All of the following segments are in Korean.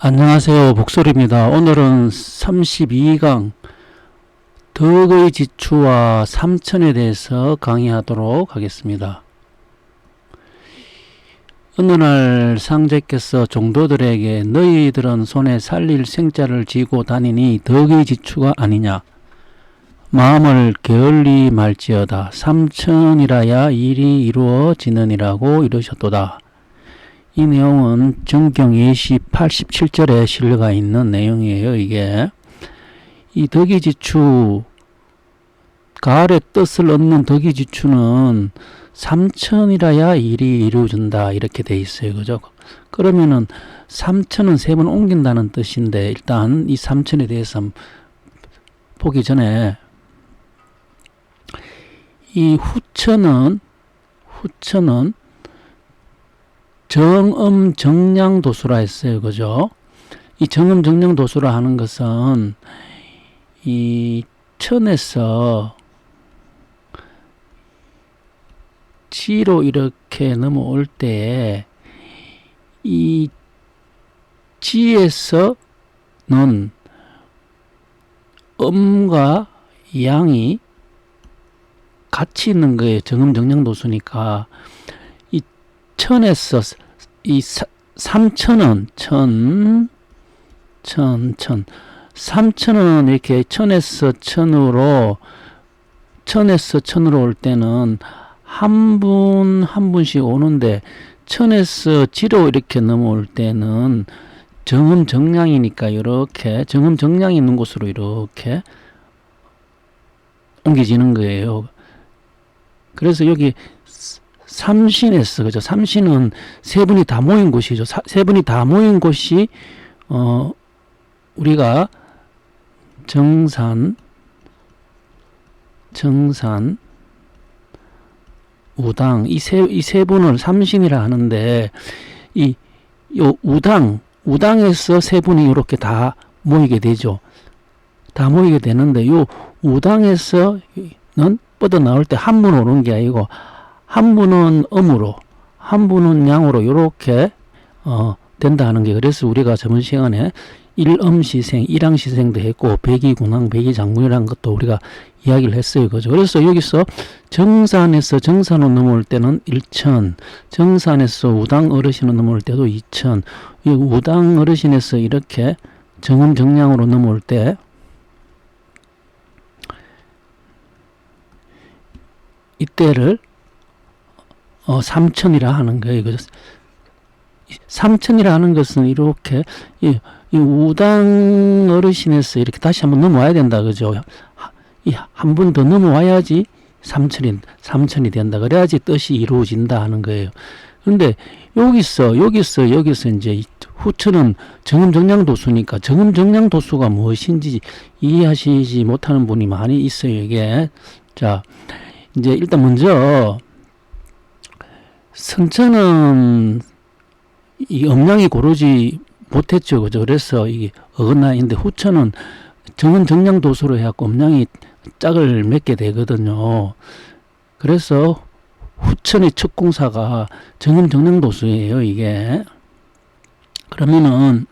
안녕하세요. 복솔입니다. 오늘은 32강 덕의 지추와 삼천에 대해서 강의하도록 하겠습니다. 어느 날 상제께서 종도들에게 너희들은 손에 살릴 생자를 쥐고 다니니 덕의 지추가 아니냐. 마음을 게을리 말지어다. 삼천이라야 일이 이루어지느니라고 이르셨도다. 이 내용은 정경 예시 87절에 실려가 있는 내용이에요. 이게 이 덕이지추, 가을의 뜻을 얻는 덕이지추는 삼천이라야 일이 이루어진다 이렇게 돼 있어요. 그죠? 그러면은 삼천은 세 번 옮긴다는 뜻인데, 일단 이 삼천에 대해서 보기 전에 이 후천은 정음 정량 도수라 했어요. 그죠? 이 정음 정량 도수라 하는 것은 이 천에서 지로 이렇게 넘어올 때 이 지에서는 음과 양이 같이 있는 거예요. 정음 정량 도수니까. 이 천에서 이 삼천은 삼천은 이렇게 천에서 천으로 올 때는 한 분씩 오는데, 천에서 지로 이렇게 넘어올 때는 정음 정량이니까 이렇게 정음 정량이 있는 곳으로 이렇게 옮겨지는 거예요. 그래서 여기 삼신에서, 그죠? 삼신은 세 분이 다 모인 곳이죠. 세 분이 다 모인 곳이 우리가 정산, 우당, 이 세 분을 삼신이라 하는데, 요 우당에서 세 분이 이렇게 다 모이게 되죠. 다 모이게 되는데, 요 우당에서는 뻗어 나올 때 한 분 오는 게 아니고, 한 분은 음으로, 한 분은 양으로 이렇게 된다 하는 게, 그래서 우리가 저번 시간에 일음시생, 일항시생도 했고 백이군항, 백이장군이라는 것도 우리가 이야기를 했어요. 그죠? 그래서 여기서 정산에서 정산으로 넘어올 때는 1천, 정산에서 우당 어르신으로 넘어올 때도 2천, 이 우당 어르신에서 이렇게 정음 정량으로 넘어올 때 이때를 삼천이라 하는 거예요. 그죠? 삼천이라 하는 것은 이렇게 이 우당 어르신에서 이렇게 다시 한번 넘어와야 된다. 그죠? 한 번 더 넘어와야지 삼천이 된다. 그래야지 뜻이 이루어진다 하는 거예요. 그런데 여기서 이제 후천은 정음 정량 도수니까, 정음 정량 도수가 무엇인지 이해하시지 못하는 분이 많이 있어요. 이게. 자, 이제 일단 먼저 선천은 이 음량이 고르지 못했죠. 그죠? 그래서 이게 어긋나인데, 후천은 정은 정량 도수로 해갖고 음량이 짝을 맺게 되거든요. 그래서 후천의 첫 공사가 정음 정량 도수예요. 이게. 그러면은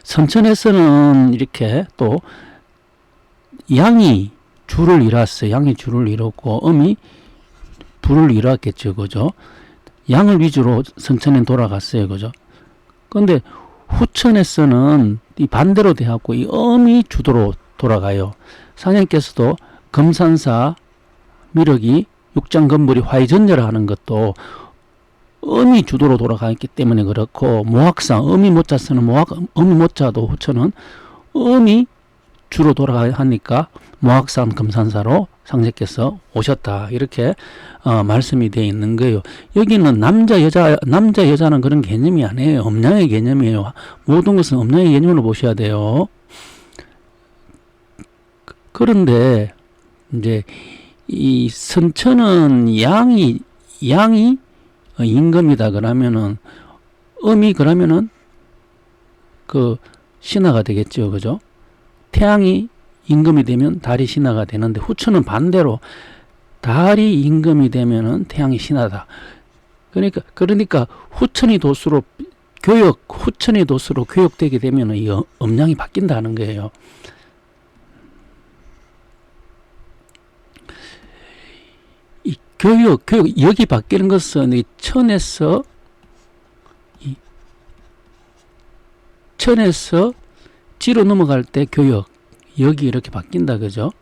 선천에서는 이렇게 또 양이 줄을 이뤘어요. 양이 줄을 이뤘고 음이 불을 이뤘겠죠. 그죠? 양을 위주로 선천에 돌아갔어요. 그죠? 근데 후천에서는 이 반대로 돼갖고 이 음이 주도로 돌아가요. 사냥께서도 금산사 미륵이 육장건물이 화이전제라 하는 것도 음이 주도로 돌아가기 때문에 그렇고, 모학상 음이 못자 쓰는 음이 못자도 후천은 음이 주로 돌아가니까 모학산 금산사로 상제께서 오셨다. 이렇게 말씀이 되어 있는 거예요. 여기는 남자 여자는 그런 개념이 아니에요. 음량의 개념이에요. 모든 것은 음량의 개념으로 보셔야 돼요. 그런데 이제 이 선천은 양이 임금이다 그러면은 음이 그러면은 그 신하가 되겠죠. 그죠? 태양이 임금이 되면 달이 신하가 되는데, 후천은 반대로 달이 임금이 되면은 태양이 신하다. 그러니까 후천의 도수로 교육되게 되면 이 음량이 바뀐다는 거예요. 이 교육 여기 바뀌는 것은 이 천에서 지로 넘어갈 때 교육 여기 이렇게 바뀐다, 그죠?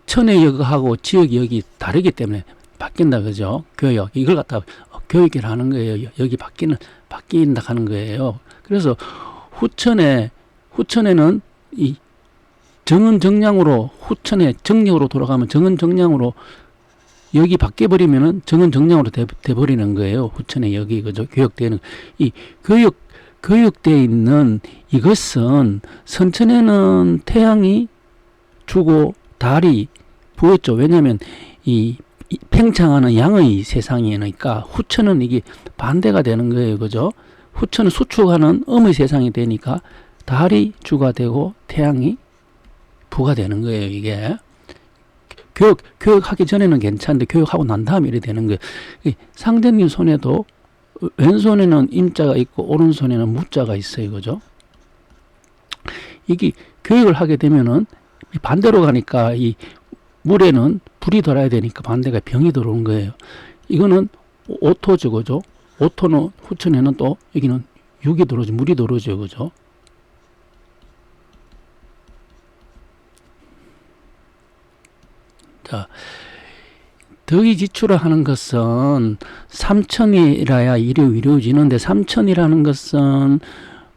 천의 역하고 지역 역이 다르기 때문에 바뀐다, 그죠? 교육 이걸 갖다 교육이라 하는 거예요. 여기 바뀐다 하는 거예요. 그래서 후천에는 이 정은정량으로 후천에 정력으로 돌아가면 정은정량으로 여기 바뀌어 버리면은 정은정량으로 돼 버리는 거예요. 후천에 여기 그죠? 교육되는 이 교육되어 있는 이것은 선천에는 태양이 주고 달이 부었죠. 왜냐하면 이 팽창하는 양의 세상이니까 후천은 이게 반대가 되는 거예요. 그죠? 후천은 수축하는 음의 세상이 되니까 달이 주가 되고 태양이 부가 되는 거예요. 이게 교육하기 전에는 괜찮은데 교육하고 난 다음에 이렇게 되는 거예요. 상대님 손에도 왼손에는 임자가 있고 오른손에는 무자가 있어요. 그죠? 이게 교육을 하게 되면은 반대로 가니까 이 물에는 불이 들어야 되니까 반대가 병이 들어오는 거예요. 이거는 오토죠. 그죠? 오토는 후천에는 또 여기는 육이 들어오죠. 물이 들어오죠. 그죠? 자, 덕이지출을 하는 것은 삼천이라야 이루어지는데 삼천이라는 것은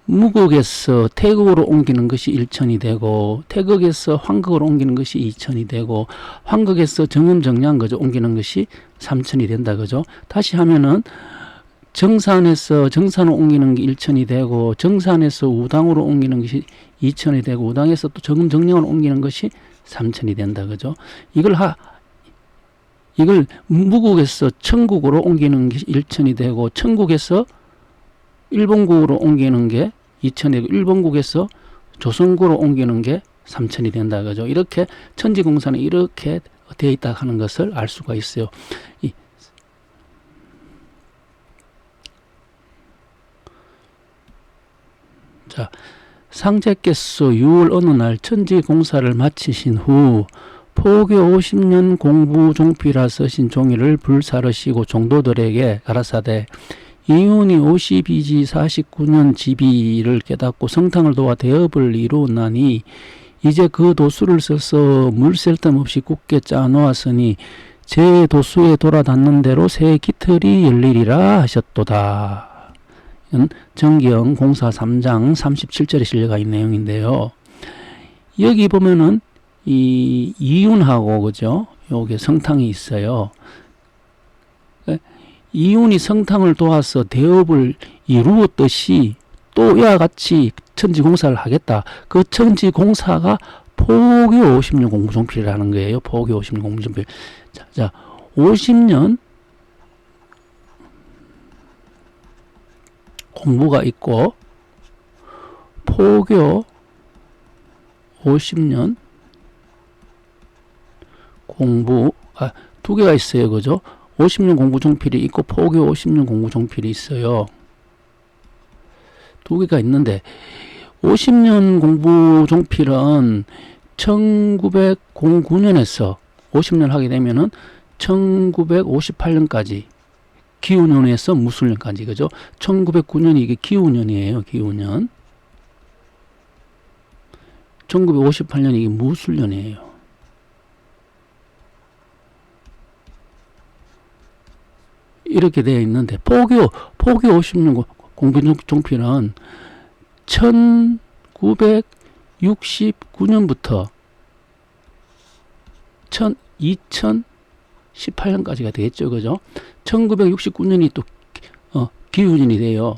무극에서 태극으로 옮기는 것이 일천이 되고 태극에서 환극으로 옮기는 것이 이천이 되고 환극에서 정음정량 그죠 옮기는 것이 삼천이 된다 그죠. 다시 하면은 정산에서 정산으로 옮기는 게 일천이 되고 정산에서 우당으로 옮기는 것이 이천이 되고 우당에서 또 정음정량으로 옮기는 것이 삼천이 된다 그죠. 이걸 무국에서 천국으로 옮기는 게 일천이 되고 천국에서 일본국으로 옮기는 게 이천이 되고 일본국에서 조선국으로 옮기는 게 삼천이 된다 그죠. 이렇게 천지공사는 이렇게 되어 있다 하는 것을 알 수가 있어요. 자, 상제께서 6월 어느 날 천지공사를 마치신 후 포교 50년 공부 종필하 쓰신 종이를 불사르시고 종도들에게 가라사대 이윤이 52지 49년 지비를 깨닫고 성탕을 도와 대업을 이루었나니 이제 그 도수를 써서 물 셀 틈 없이 굳게 짜놓았으니 제 도수에 돌아닿는 대로 새 기틀이 열리리라 하셨도다. 정기영 공사 3장 37절에 실려가 있는 내용인데요. 여기 보면은 이 이윤하고 그죠? 요게 성탕이 있어요. 이윤이 성탕을 도와서 대업을 이루었듯이 또 이와 같이 천지공사를 하겠다. 그 천지공사가 포교 50년 공부종필이라는 거예요. 포교 50년 공부종필. 자, 50년 공부가 있고 포교 50년 공부가 두 개가 있어요. 그죠? 50년 공부 종필이 있고 포교 50년 공부 종필이 있어요. 두 개가 있는데 50년 공부 종필은 1909년에서 50년 하게 되면은 1958년까지 기후년에서 무술년까지 그죠? 1909년이 이게 기후년이에요. 기후년. 1958년이 이게 무술년이에요. 이렇게 되어 있는데 포교 50년 공부 종필은 1969년부터 2018년까지가 되겠죠. 그죠? 1969년이 또 기후년이 돼요.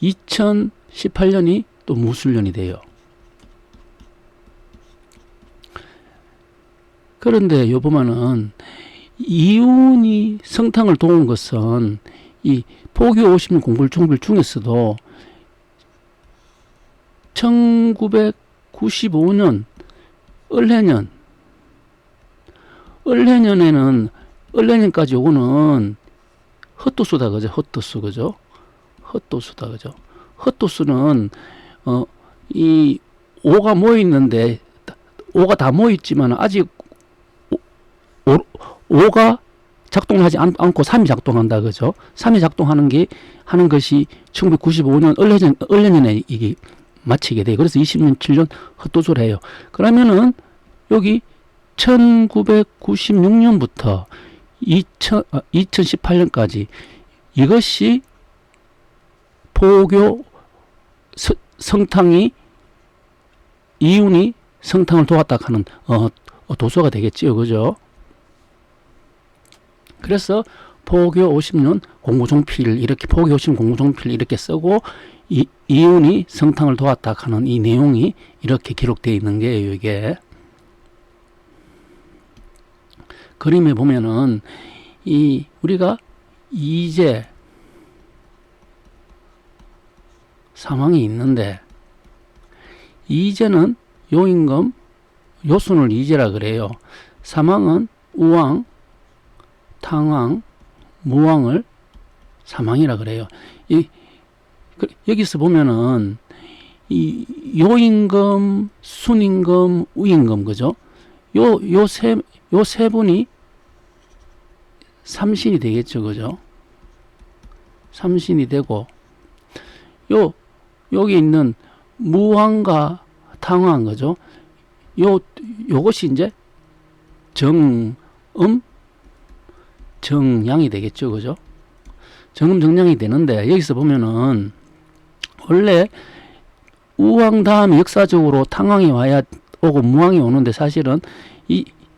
2018년이 또 무술년이 돼요. 그런데 요 보면은 이윤이 성탕을 도운 것은 이 포교 50년 공부 종필 중에서도 1995년 을해년에는 을해년까지 요거는 헛도수다 그죠? 헛도수 그죠? 헛도수다 그죠? 헛도수는 이 5가 모여 있는데 5가 다 모여 있지만 아직 5가 작동하지 않고 3이 작동한다 그죠? 3이 작동하는 것이 1995년 을해년에 이게 마치게 돼요. 그래서 20년 7년 헛도수를 해요. 그러면은 여기 1996년부터 2018년까지 이것이 포교 성탕이 이윤이 성탕을 도왔다 하는 도서가 되겠지요. 그죠? 그래서 포교 50년 공부종필 이렇게 포교 50년 공부종필 이렇게 쓰고 이윤이 성탕을 도왔다 하는 이 내용이 이렇게 기록되어 있는 게예요. 이게 그림에 보면은 우리가 이제 사망이 있는데 이제는 요임금 요순을 이제라 그래요. 사망은 우왕, 탕왕, 무왕을 사망이라 그래요. 여기서 보면은 이 요임금, 순임금, 우임금 그죠? 요 세 분이 삼신이 되겠죠. 그죠? 삼신이 되고 여기 있는 무왕과 탕왕 그죠? 요것이 이제 정음 정양이 되겠죠. 그죠? 정음 정양이 되는데 여기서 보면은 원래 우왕 다음에 역사적으로 탕왕이 와야 오고 무왕이 오는데 사실은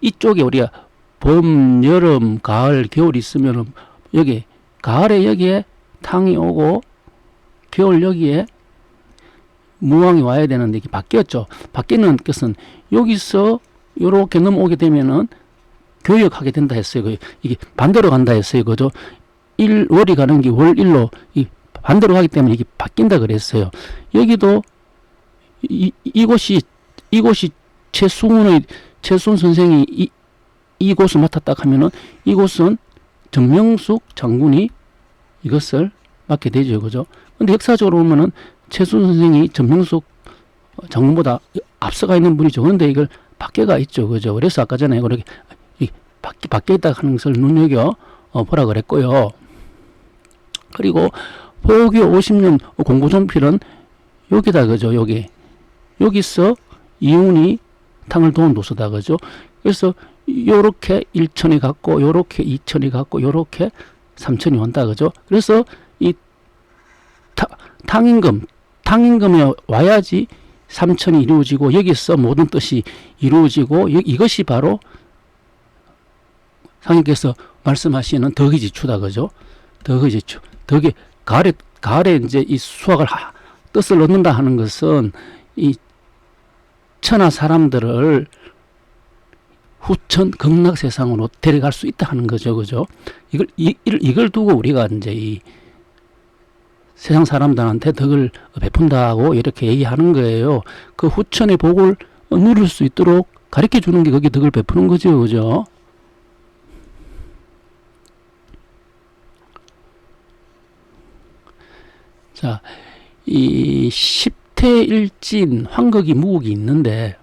이쪽에 우리가 봄, 여름, 가을, 겨울 있으면은 여기 가을에 여기에 탕이 오고 겨울 여기에 무왕이 와야 되는데 이게 바뀌었죠. 바뀌는 것은 여기서 이렇게 넘어오게 되면은 교역하게 된다 했어요. 이게 반대로 간다 했어요. 그죠? 월이 가는 게 월일로 반대로 가기 때문에 이게 바뀐다 그랬어요. 여기도 이곳이 최순 선생이 이곳을 맡았다 하면은 이곳은 정명숙 장군이 이것을 맡게 되죠. 그죠? 근데 역사적으로 보면은 최순 선생이 정명숙 장군보다 앞서가 있는 분이죠. 그런데 이걸 밖에가 있죠. 그죠? 그래서 아까 전에 그렇게 밖에 있다 하는 것을 눈여겨 보라 그랬고요. 그리고 포교 50년 공부종필은 여기다 그죠? 여기서 이윤이 탕을 도운 도서다 그죠? 그래서 요렇게 1천이 갔고 요렇게 2천이 갔고 요렇게 3천이 온다 그죠? 그래서 이 탕임금에 와야지 3천이 이루어지고 여기서 모든 뜻이 이루어지고 이것이 바로 상인께서 말씀하시는 덕이지추다 그죠? 덕이지추. 가을에 이제 이 수학을 뜻을 얻는다 하는 것은 이 천하 사람들을 후천 극락 세상으로 데려갈 수 있다 하는 거죠. 그죠? 이걸 두고 우리가 이제 이 세상 사람들한테 덕을 베푼다고 이렇게 얘기하는 거예요. 그 후천의 복을 누릴 수 있도록 가르쳐 주는 게 그게 덕을 베푸는 거죠. 그죠? 자, 이 10태 일진 환극이 무극이 있는데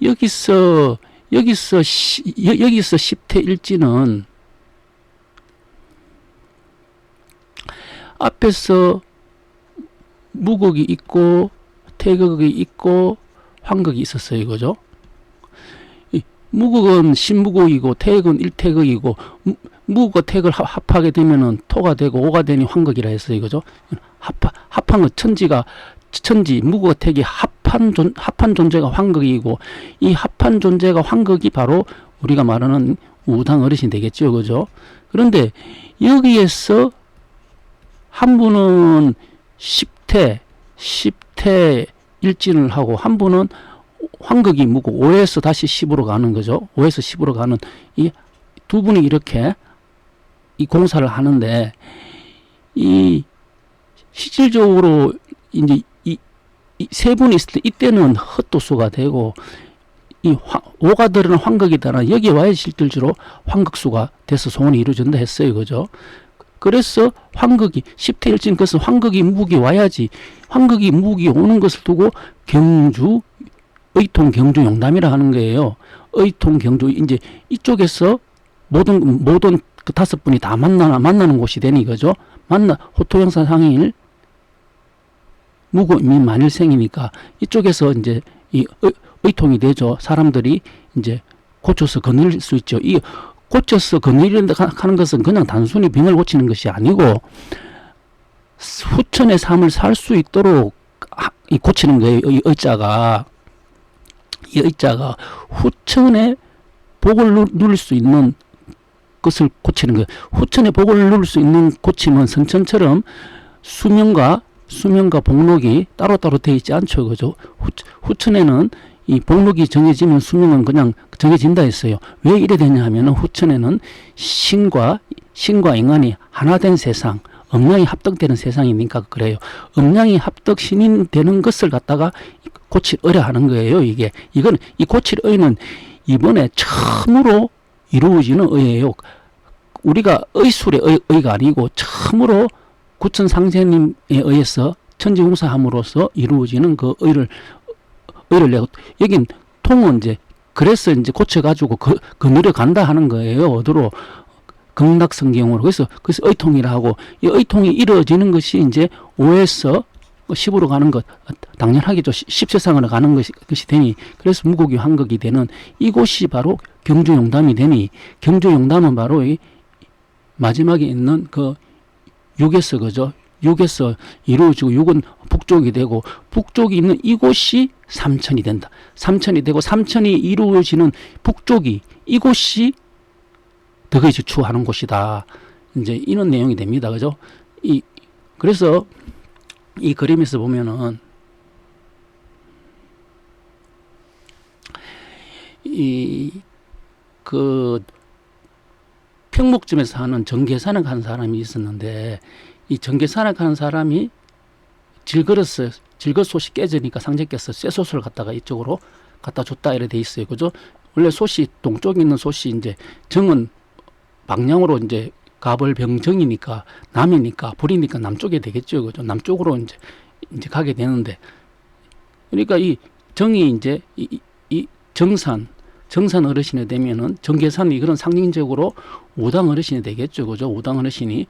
여기서 10태 일진은 앞에서 무극이 있고 태극이 있고 환극이 있었어요. 이거죠. 무극은 신무극이고 태극은 일태극이고 무극과 태극을 합하게 되면은 토가 되고 오가 되니 환극이라 했어요. 이거죠. 합한 건 천지 무극과 태극이 합한 존재가 환극이고 이 합한 존재가 환극이 바로 우리가 말하는 우당 어르신 되겠죠. 그죠? 그런데 여기에서 한 분은 10태 일진을 하고 한 분은 환극이 무고 5에서 다시 10으로 가는 거죠. 5에서 10으로 가는 이 두 분이 이렇게 이 공사를 하는데 이 실질적으로 이제 이 세 분이 있을 때 이때는 헛도수가 되고 이 오가들은 환극이다나 여기에 와야 실질적으로 환극수가 돼서 소원이 이루어진다 했어요. 그죠? 그래서 환극이 10태 1진 것은 환극이 무극이 와야지 환극이 무극이 오는 것을 두고 경주 의통 경주 용담이라 하는 거예요. 의통 경주 이제 이쪽에서 모든 그 다섯 분이 다 만나는 곳이 되니 그죠? 호토영사 상일 무고 만일생이니까 이쪽에서 이제 이 의통이 되죠. 사람들이 이제 고쳐서 거느릴 수 있죠. 이 고쳐서 거느린다 하는 것은 그냥 단순히 병을 고치는 것이 아니고 후천의 삶을 살 수 있도록 고치는 거예요. 이 의자가 후천의 복을 누릴 수 있는 것을 고치는 거예요. 후천의 복을 누릴 수 있는 고침은 선천처럼 수명과 복록이 따로따로 되어 있지 않죠. 그죠? 후천에는 이 복록이 정해지면 수명은 그냥 정해진다 했어요. 왜 이래 되냐 하면은 후천에는 신과 인간이 하나 된 세상, 음양이 합덕되는 세상이니까 그래요. 음양이 합덕 신인 되는 것을 갖다가 고칠 의라 하는 거예요. 이 고칠 의는 이번에 처음으로 이루어지는 의예요. 우리가 의술의 의가 아니고 처음으로 구천 상제님에 의해서 천지공사함으로써 이루어지는 그 의를 내고 여긴 통은 이제 그래서 이제 고쳐가지고 거느려간다 하는 거예요. 어디로 극락성경으로 그래서 의통이라 하고 이 의통이 이루어지는 것이 이제 5에서 10으로 가는 것 당연하겠죠. 10세상으로 가는 것이 되니 그래서 무국이 환극이 되는 이곳이 바로 경주용담이 되니 경주용담은 바로 이 마지막에 있는 그 6에서 그죠? 6에서 이루어지고 6은 북쪽이 되고 북쪽이 있는 이곳이 삼천이 된다. 삼천이 되고 삼천이 이루어지는 북쪽이 이곳이 덕의 주추하는 곳이다. 이제 이런 내용이 됩니다. 그죠? 그래서 이 그림에서 보면은 그 평목점에서 하는 정계산을 한 사람이 있었는데 이 정계산을 하는 사람이 질거렸어요. 질거솥이 깨지니까 상제께서 쇠솥을 갖다가 이쪽으로 갖다 줬다 이래 돼 있어요. 그죠? 원래 솥이 동쪽에 있는 솥이 이제 정은 방향으로 이제 가벌병정이니까 남이니까 불이니까 남쪽에 되겠죠. 그죠? 남쪽으로 이제 가게 되는데 그러니까 이 정이 이제 이 정산 어르신이 되면은 정계산이 그런 상징적으로 오당 어르신이 되겠죠. 그죠? 오당 어르신이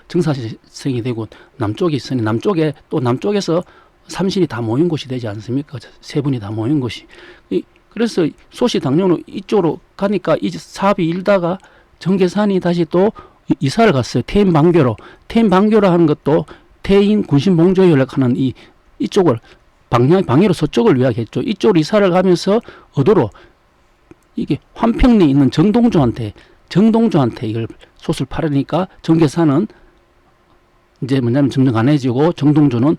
정사신이 되고 남쪽에 있으니 남쪽에서 삼신이 다 모인 곳이 되지 않습니까? 세 분이 다 모인 곳이. 그래서 솥이 당뇨로 이쪽으로 가니까 이 사업이 일다가 정계산이 다시 또 이사를 갔어요. 태인방교로 하는 것도 태인 군신봉조를 하는 이쪽을 방해로 서쪽을 이야기했죠. 이쪽으로 이사를 가면서 어디로 이게 환평리에 있는 정동주한테 이걸 솥을 팔으니까 정계산은 이제 뭐냐면 점점 가난해지고 정동주는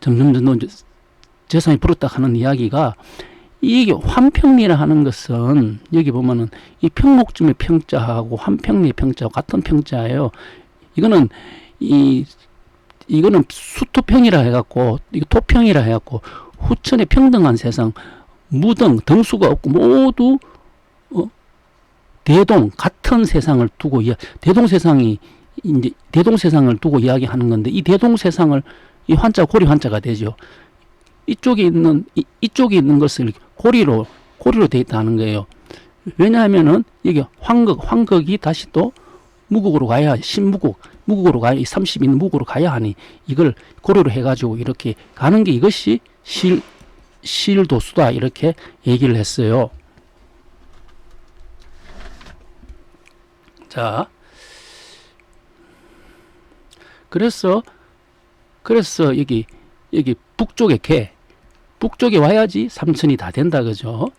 점점 재산이 불었다 하는 이야기가 이게 환평리라 하는 것은 여기 보면은 이 평목쯤의 평자하고 환평리의 평자하고 같은 평자예요. 이거는 수토평이라 해갖고 이거 토평이라 해갖고 후천의 평등한 세상 무등 등수가 없고 모두 대동 같은 세상을 두고 대동세상을 두고 이야기하는 건데 이 대동세상을 이 환자 고리 환자가 되죠. 이쪽에 있는 것을 고리로 돼 있다는 거예요. 왜냐하면은 이게 환극이 다시 또 무국으로 가야 무국으로 가야 30인 무국으로 가야 하니 이걸 고려로 해가지고 이렇게 가는 게 이것이 실도수다 이렇게 얘기를 했어요. 자, 그래서 여기 북쪽에 와야지 삼천이 다 된다 그죠?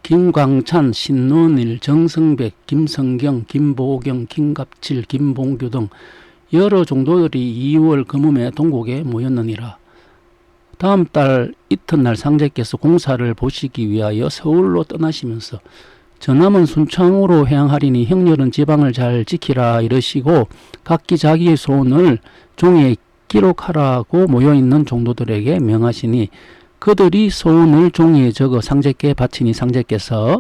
김광찬, 신론일, 정성백, 김성경, 김보경, 김갑칠, 김봉규 등 여러 종도들이 2월 금음에 동국에 모였느니라. 다음 달 이튿날 상제께서 공사를 보시기 위하여 서울로 떠나시면서 전함은 순창으로 향하리니 형렬은 지방을 잘 지키라 이러시고 각기 자기의 소원을 종이에 기록하라고 모여있는 종도들에게 명하시니 그들이 소원을 종이에 적어 상제께 바치니 상제께서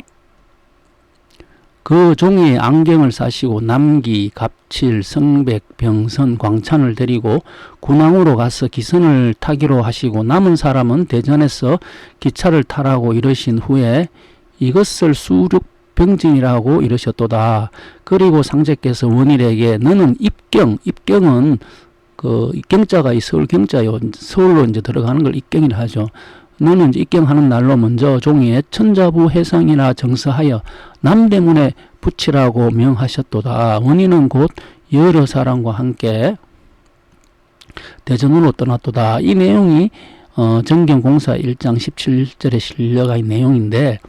그 종이에 안경을 싸시고 남기, 갑칠, 성백, 병선, 광찬을 데리고 군항으로 가서 기선을 타기로 하시고 남은 사람은 대전에서 기차를 타라고 이러신 후에 이것을 수륙병진이라고 이러셨도다. 그리고 상제께서 원일에게 너는 입경은 그 입경자가 이 서울 경자요. 서울로 이제 들어가는 걸 입경이라 하죠. 너는 이제 입경하는 날로 먼저 종이에 천자부 해상이라 정서하여 남대문에 붙이라고 명하셨도다. 원인은 곧 여러 사람과 함께 대전으로 떠났도다. 이 내용이 정경공사 1장 17절에 실려가 있는 내용인데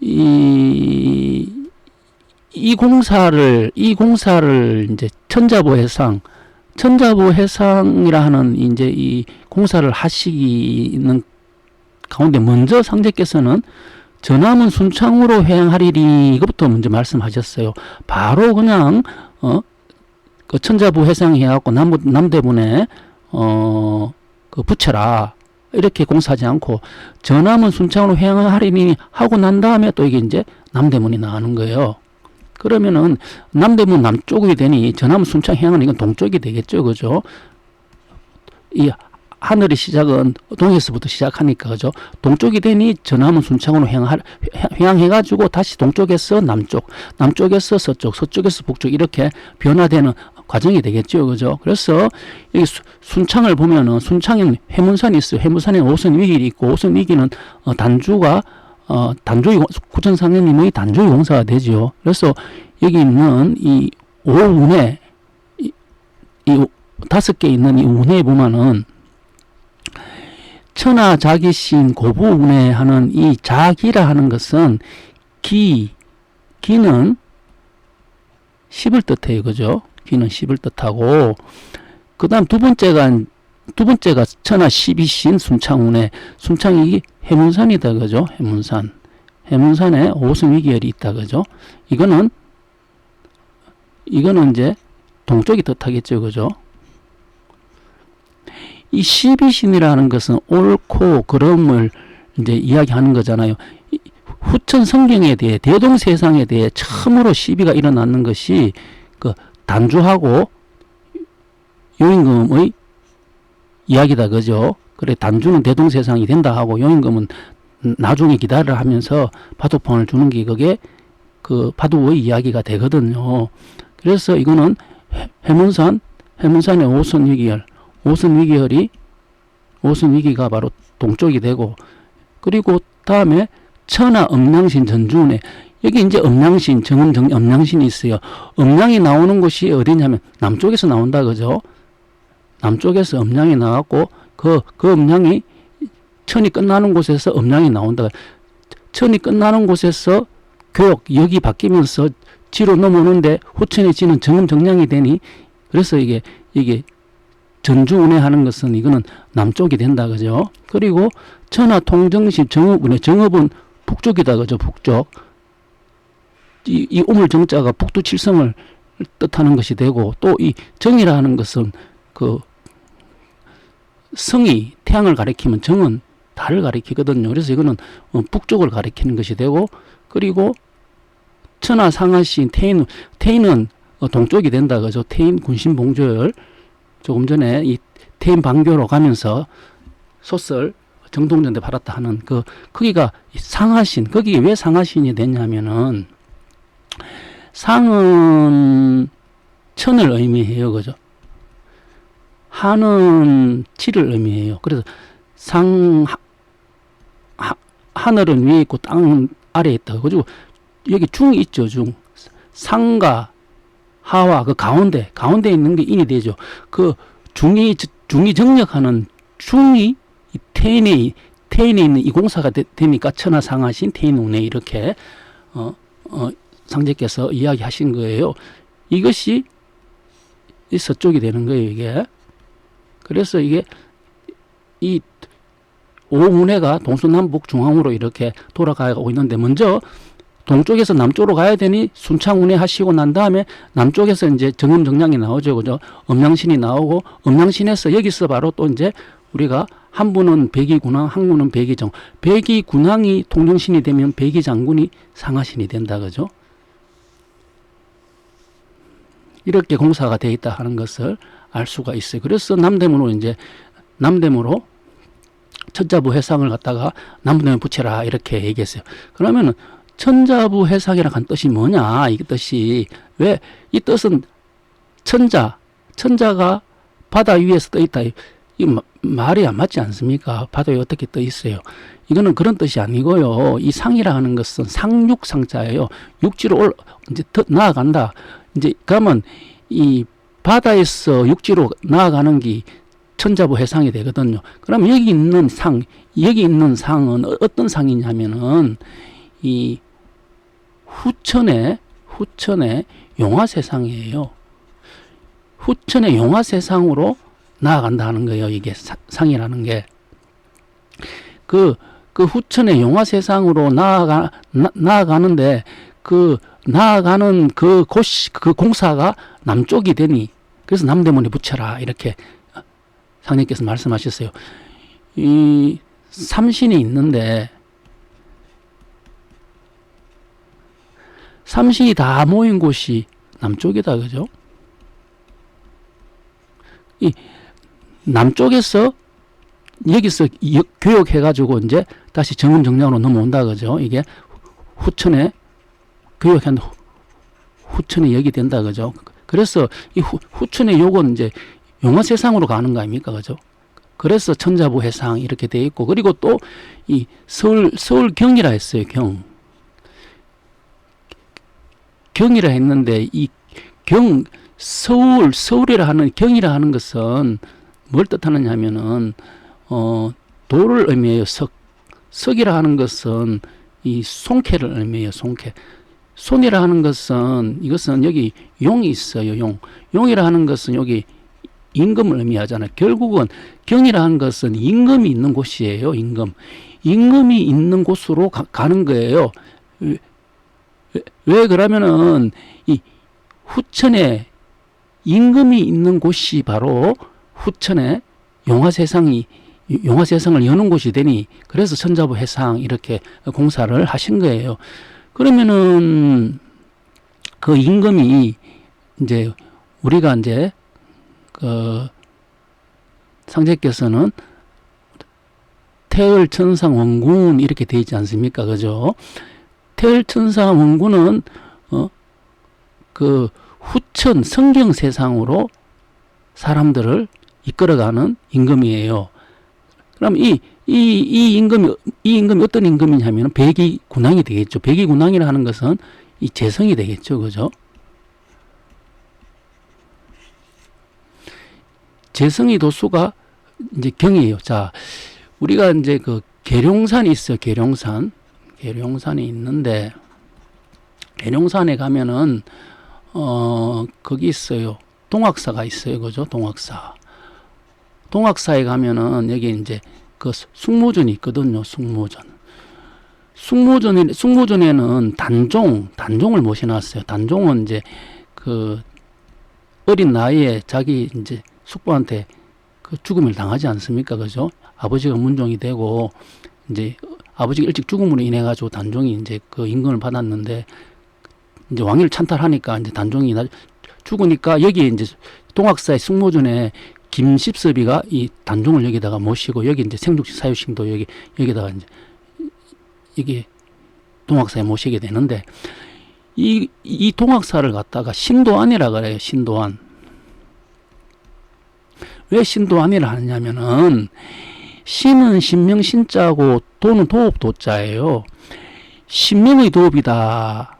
이 공사를 이제 천자부 해상이라 하는 이제 이 공사를 하시는 가운데 먼저 상제께서는 전함은 순창으로 행하리리 이것부터 먼저 말씀하셨어요. 바로 그냥 그 천자부 해상해갖고 남대문에 그 붙여라 이렇게 공사하지 않고 전함은 순창으로 행하리니 하고 난 다음에 또 이게 이제 남대문이 나가는 거예요. 그러면은 남대문 남쪽이 되니 전함은 순창 행하는 이건 동쪽이 되겠죠, 그죠? 이 하늘의 시작은 동에서부터 시작하니까 그죠? 동쪽이 되니 전함은 순창으로 향해가지고 다시 동쪽에서 남쪽에서 서쪽, 서쪽에서 북쪽 이렇게 변화되는 과정이 되겠죠, 그죠? 그래서 여기 순창을 보면은 순창에는 해문산이 있어요. 해문산에 오선 위길이 있고 오선 위기는 단주가 단조위 구천상현님의 단조위 공사가 되죠. 그래서 여기 있는 이 오운해 이 5개 있는 이 운해에 보면은 천하 자기신 고부운해 하는 이 자기라 하는 것은 기는 10을 뜻해요. 그죠? 기는 10을 뜻하고 그 다음 두 번째가 천하 12신 순창운해 순창이 해문산이다. 그죠? 해문산에 오승위기열이 있다. 그죠? 이거는 이제 동쪽이 뜻하겠죠. 그죠? 이 12신이라는 것은 옳고 그름을 이제 이야기하는 거잖아요. 후천 성경에 대해 대동세상에 대해 처음으로 시비가 일어나는 것이 그 단주하고 요임금의 이야기다. 그죠? 그래 단주는 대동세상이 된다 하고 요임금은 나중에 기다려 하면서 바둑판을 주는 게 그게 그 바둑의 이야기가 되거든요. 그래서 이거는 해문산의 오선위기열이 바로 동쪽이 되고 그리고 다음에 천하 음량신 전주운해 여기 이제 음량신 음량신이 있어요. 음량이 나오는 곳이 어디냐면 남쪽에서 나온다. 그죠? 남쪽에서 음량이 나왔고 그 음량이 천이 끝나는 곳에서 음량이 나온다. 천이 끝나는 곳에서 역이 바뀌면서 지로 넘어오는데 후천의 지는 정음정량이 되니 그래서 이게 전주운해 하는 것은 이거는 남쪽이 된다. 그죠? 그리고 천하 통정신 정읍은 북쪽이다. 그죠? 북쪽. 이 우물정자가 북두칠성을 뜻하는 것이 되고 또 이 정이라 하는 것은 그 성이 태양을 가리키면 정은 달을 가리키거든요. 그래서 이거는 북쪽을 가리키는 것이 되고 그리고 천하 상하신 태인은 동쪽이 된다. 그죠? 태인 군신봉조열 조금 전에 이 태인 방교로 가면서 소설 정동전대 팔았다 하는 거기가 상하신 거기 왜 상하신이 됐냐면은 상은 천을 의미해요. 그죠? 하는 지를 의미해요. 그래서 하늘은 위에 있고 땅은 아래에 있다. 그리고 여기 중이 있죠. 상과 하와 그 가운데 있는 게 인이 되죠. 그 중이 정력하는 중이 태인에 있는 이 공사가 되니까 천하상하신 태인운해 이렇게 상제께서 이야기하신 거예요. 이것이 이 서쪽이 되는 거예요. 이게 그래서 이게 이 오운해가 동서남북 중앙으로 이렇게 돌아가고 있는데, 먼저 동쪽에서 남쪽으로 가야 되니 순창운해 하시고 난 다음에 남쪽에서 이제 정음정량이 나오죠. 그죠? 음양신이 나오고, 음양신에서 여기서 바로 또 이제 우리가 한 분은 백이군왕, 한 분은 백이정. 백이군왕이 통정신이 되면 백이장군이 상하신이 된다. 그죠? 이렇게 공사가 되어 있다 하는 것을 알 수가 있어요. 그래서 남대문으로 천자부 해상을 갖다가 남대문에 붙여라 이렇게 얘기했어요. 그러면은 천자부 해상이라는 한 뜻이 뭐냐? 이 뜻이, 왜 이 뜻은 천자가 바다 위에서 떠 있다. 이 말이 안 맞지 않습니까? 바다 위에 어떻게 떠 있어요? 이거는 그런 뜻이 아니고요. 이 상이라 하는 것은 상륙상자예요. 육지로 이제 더 나아간다. 이제 그러면 이 바다에서 육지로 나아가는 게 천자부 해상이 되거든요. 그럼 여기 있는 상은 어떤 상이냐면은 이 후천의 용화세상이에요. 후천의 용화세상으로 나아간다는 거예요. 이게 상이라는 게. 그 후천의 용화세상으로 나아가는데, 나아가는 그 공사가 남쪽이 되니, 그래서 남대문에 붙여라. 이렇게 상님께서 말씀하셨어요. 이 삼신이 있는데, 삼신이 다 모인 곳이 남쪽이다. 그죠? 이 남쪽에서 여기서 교역해가지고 이제 다시 정음정량으로 넘어온다. 그죠? 이게 후천에 교역한 후천에 역이 된다. 그죠? 그래서 이 후천의 역은 이제 용화세상으로 가는 거 아닙니까? 그죠? 그래서 천자부 해상 이렇게 돼 있고, 그리고 또 이 서울경이라 했어요. 경이라 했는데, 이 서울이라 하는 경이라 하는 것은 뭘 뜻하느냐 하면은 돌을 의미해요. 석이라 하는 것은 이 송캐를 의미해요. 송캐. 손이라 하는 것은, 이것은 여기 용이 있어요. 용이라 하는 것은 여기 임금을 의미하잖아요. 결국은 경이라 하는 것은 임금이 있는 곳이에요. 임금이 있는 곳으로 가는 거예요. 왜 그러면은 이 후천에 임금이 있는 곳이 바로 후천에 용화세상을 여는 곳이 되니, 그래서 천자부 해상 이렇게 공사를 하신 거예요. 그러면은 그 임금이 이제 우리가 이제 상제께서는 태을천상원군 이렇게 되어 있지 않습니까? 그죠? 태을천상원군은 그 후천 성경세상으로 사람들을 이끌어가는 임금이에요. 그럼 이 임금이 어떤 임금이냐면 백이군왕이 되겠죠. 백이군왕이라 하는 것은 이 재성이 되겠죠. 그죠? 재성의 도수가 이제 경이에요. 자, 우리가 이제 그 계룡산이 있어요. 계룡산이 있는데, 계룡산에 가면은 거기 있어요. 동학사가 있어요. 그죠? 동학사에 가면은 여기 이제 그 숙모전이 있거든요. 숙모전에는 단종을 모셔놨어요. 단종은 이제 그 어린 나이에 자기 이제 숙부한테 그 죽음을 당하지 않습니까? 그죠? 아버지가 문종이 되고, 이제 아버지가 일찍 죽음으로 인해 가지고 단종이 이제 그 임금을 받았는데, 이제 왕위를 찬탈하니까 이제 단종이 죽으니까 여기 이제 동학사의 숙모전에 김십섭이가 이 단종을 여기다가 모시고, 여기 이제 생중식 사유식도 여기다가 이제 이게 동학사에 모시게 되는데, 이 동학사를 갖다가 신도안이라 그래요. 신도안. 왜 신도안이라 하느냐면은, 신은 신명 신자고 도는 도업 도자예요. 신명의 도업이다.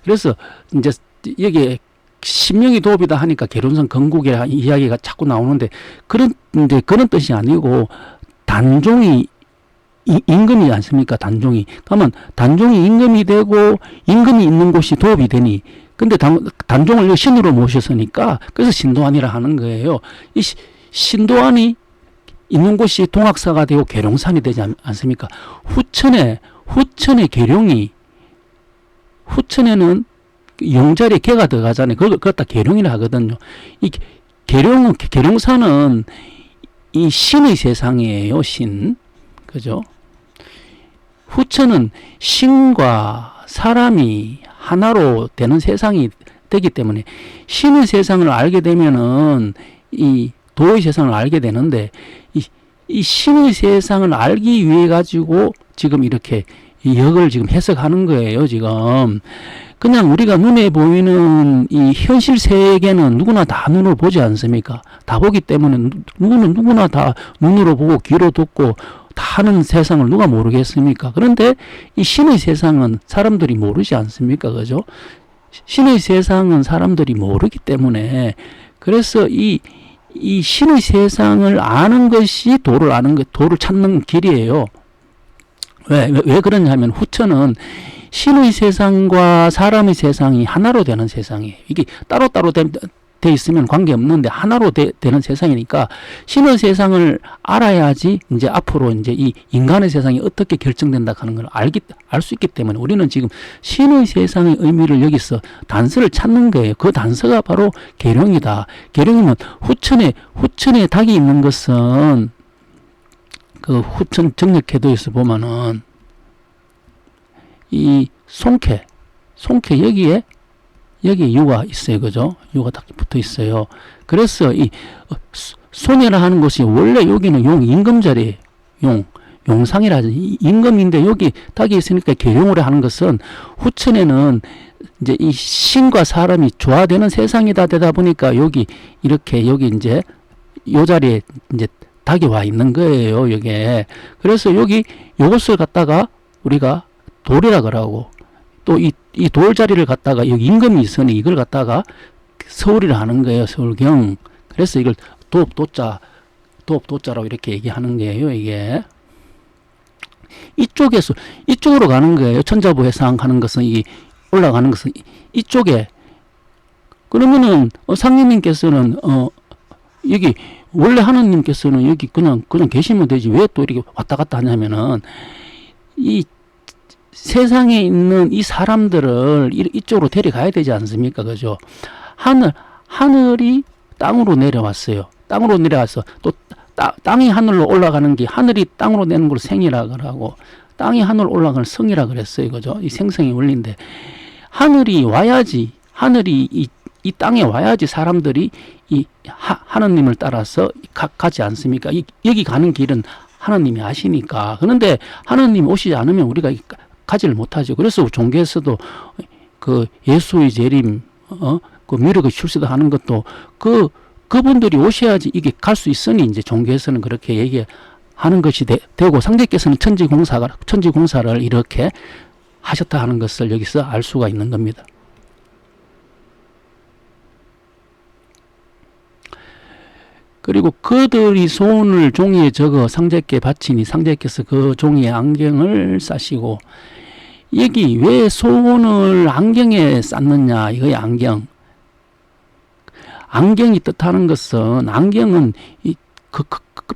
그래서 이제 여기에 신명이 도업이다 하니까 계룡산 건국이라는 이야기가 자꾸 나오는데, 그런 뜻이 아니고, 단종이 임금이지 않습니까? 단종이. 그러면 단종이 임금이 되고, 임금이 있는 곳이 도업이 되니, 근데 단종을 신으로 모셨으니까, 그래서 신도안이라 하는 거예요. 이 신도안이 있는 곳이 동학사가 되고 계룡산이 되지 않습니까? 후천에 계룡이, 후천에는 용자리에 개가 들어가잖아요. 그걸 갖다 계룡이라 하거든요. 이 계룡산은 이 신의 세상이에요. 신. 그죠? 후천은 신과 사람이 하나로 되는 세상이 되기 때문에 신의 세상을 알게 되면은 이 도의 세상을 알게 되는데, 이 신의 세상을 알기 위해 가지고 지금 이렇게 역을 지금 해석하는 거예요. 지금 그냥 우리가 눈에 보이는 이 현실 세계는 누구나 다 눈으로 보지 않습니까? 다 보기 때문에 누구나 다 눈으로 보고 귀로 듣고 다 하는 세상을 누가 모르겠습니까? 그런데 이 신의 세상은 사람들이 모르지 않습니까? 그죠? 신의 세상은 사람들이 모르기 때문에, 그래서 이 신의 세상을 아는 것이 도를 찾는 길이에요. 왜 그러냐면 후천은 신의 세상과 사람의 세상이 하나로 되는 세상이에요. 이게 따로따로 돼 있으면 관계없는데 하나로 되는 세상이니까 신의 세상을 알아야지 이제 앞으로 이제 이 인간의 세상이 어떻게 결정된다 하는 걸 알 수 있기 때문에 우리는 지금 신의 세상의 의미를 여기서 단서를 찾는 거예요. 그 단서가 바로 계룡이다. 계룡이면 후천에 닭이 있는 것은 그 후천 정력해도에서 보면은 이 송캐 여기에 유가 있어요. 그죠? 유가 딱 붙어 있어요. 그래서 이 소녀라 하는 것이 원래 여기는 임금자리예요. 용상이라 하죠. 임금인데 여기 닭이 있으니까 계룡으로 하는 것은 후천에는 이제 이 신과 사람이 조화되는 세상이다 되다 보니까 여기 이제 요 자리에 이제 닭이 와 있는 거예요. 여기에. 그래서 요것을 갖다가 우리가 돌이라 그러고, 또 이 돌자리를 갖다가 여기 임금이 있으니 이걸 갖다가 서울이라 하는 거예요. 서울경. 그래서 이걸 도자라고 이렇게 얘기하는 거예요. 이게 이쪽으로 가는 거예요. 천자부 해상하는 것은 올라가는 것은 이쪽에. 그러면은 상님님께서는 여기 원래 하느님께서는 여기 그냥 계시면 되지 왜 또 이렇게 왔다 갔다 하냐면은 이 세상에 있는 이 사람들을 이쪽으로 데려가야 되지 않습니까? 그죠? 하늘이 땅으로 내려왔어요. 땅으로 내려와서 또 땅이 하늘로 올라가는 게, 하늘이 땅으로 내는 걸 생이라 그러고 땅이 하늘로 올라가는 성이라 그랬어요. 그죠? 이 생성의 원리인데, 하늘이 와야지, 하늘이 이 땅에 와야지 사람들이 하느님을 따라서 가지 않습니까? 여기 가는 길은 하느님이 아시니까. 그런데 하느님이 오시지 않으면 우리가 가지를 못하죠. 그래서 종교에서도 그 예수의 재림, 그 미륵의 출세도 하는 것도 그분들이 오셔야지 이게 갈 수 있으니 이제 종교에서는 그렇게 얘기하는 것이 되고, 상제께서는 천지공사를 이렇게 하셨다 하는 것을 여기서 알 수가 있는 겁니다. 그리고 그들이 소원을 종이에 적어 상제께 바치니 상제께서 그 종이에 안경을 싸시고, 여기 왜 소원을 안경에 쌓느냐, 이거의 안경이 뜻하는 것은, 안경은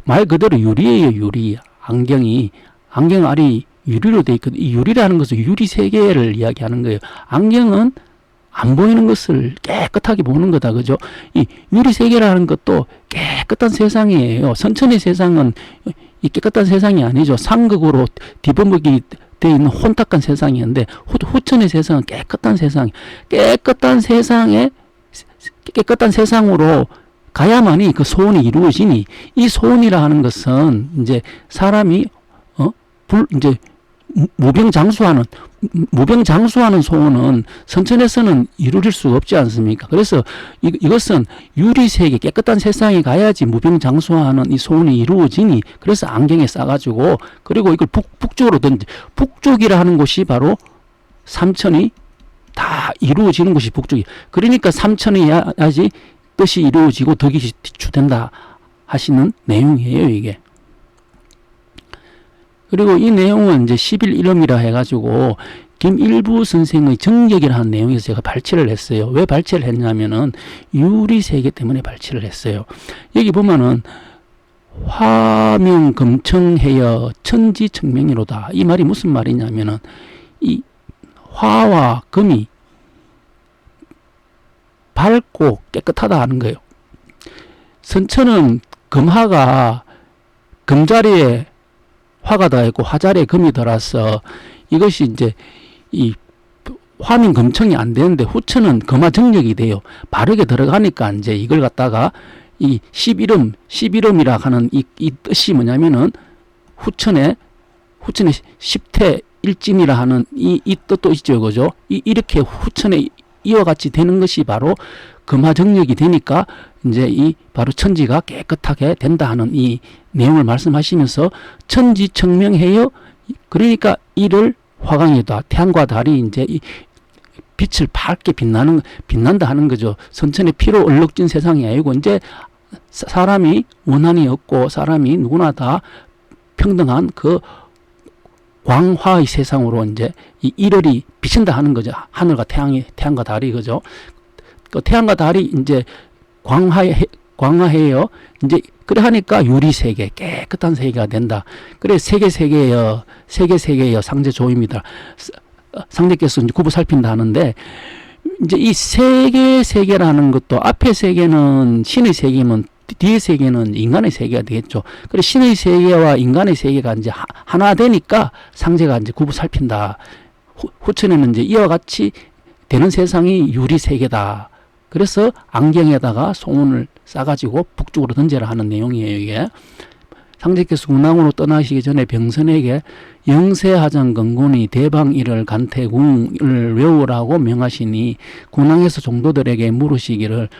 말 그대로 유리예요. 유리. 안경 알이 유리로 되어 있거든요. 이 유리라는 것은 유리 세계를 이야기하는 거예요. 안경은 안 보이는 것을 깨끗하게 보는 거다. 그죠? 이 유리 세계라는 것도 깨끗한 세상이에요. 선천의 세상은 이 깨끗한 세상이 아니죠. 상극으로 뒤범벅이 되어 있는 혼탁한 세상이었는데, 후천의 세상은 깨끗한 세상. 깨끗한 세상으로 가야만이 그 소원이 이루어지니, 이 소원이라 하는 것은 이제 사람이 이제 무병장수하는 소원은 선천에서는 이루어질 수가 없지 않습니까? 그래서 이것은 유리세계, 깨끗한 세상에 가야지 무병장수하는 이 소원이 이루어지니, 그래서 안경에 싸가지고, 그리고 이걸 북쪽으로 북쪽이라 하는 곳이 바로 삼천이 다 이루어지는 것이 북쪽이. 그러니까 삼천이야지 뜻이 이루어지고 덕이 주된다 하시는 내용이에요, 이게. 그리고 이 내용은 이제 11일엄이라 해가지고 김일부 선생의 정격이라는 내용에서 제가 발췌를 했어요. 왜 발췌를 했냐면은 유리세계 때문에 발췌를 했어요. 여기 보면은 화명금청해여 천지청명이로다. 이 말이 무슨 말이냐면은 이 화와 금이 밝고 깨끗하다 하는 거예요. 선천은 금화가 금자리에 화가 더 있고 화자리에 금이 들어서 이것이 이제 이 화명금청이 안 되는데 후천은 금화정력이 돼요. 바르게 들어가니까 이제 이걸 갖다가 이 11음이라 하는 이 뜻이 뭐냐면은 후천에 10태 일진이라 하는 이 뜻도 있죠. 그죠? 이렇게 후천에 이와 같이 되는 것이 바로 금화정력이 되니까 이제 이 바로 천지가 깨끗하게 된다 하는 이 내용을 말씀하시면서 천지청명해요. 그러니까 이를 화강이다. 태양과 달이 이제 이 빛을 밝게 빛난다 하는 거죠. 선천의 피로 얼룩진 세상이 아니고 이제 사람이 원한이 없고 사람이 누구나 다 평등한 그 광화의 세상으로 이제 이 일월이 비친다 하는 거죠. 하늘과 태양과 달이 그죠. 그 태양과 달이 이제 광화해요. 이제 그래 하니까 유리세계 깨끗한 세계가 된다. 그래 세계여 상제조입니다. 상제께서 이제 구부 살핀다 하는데 이제 이 세계라는 것도 앞에 세계는 신의 세계면 뒤의 세계는 인간의 세계가 되겠죠. 그래 신의 세계와 인간의 세계가 이제 하나 되니까 상제가 이제 구부 살핀다. 후천에는 이제 이와 같이 되는 세상이 유리 세계다. 그래서 안경에다가 소문을 싸가지고 북쪽으로 던져라 하는 내용이에요. 이게 상제께서 군왕으로 떠나시기 전에 병선에게 영세하장건곤이 대방일을 간태궁을 외우라고 명하시니 군왕에서 종도들에게 물으시기를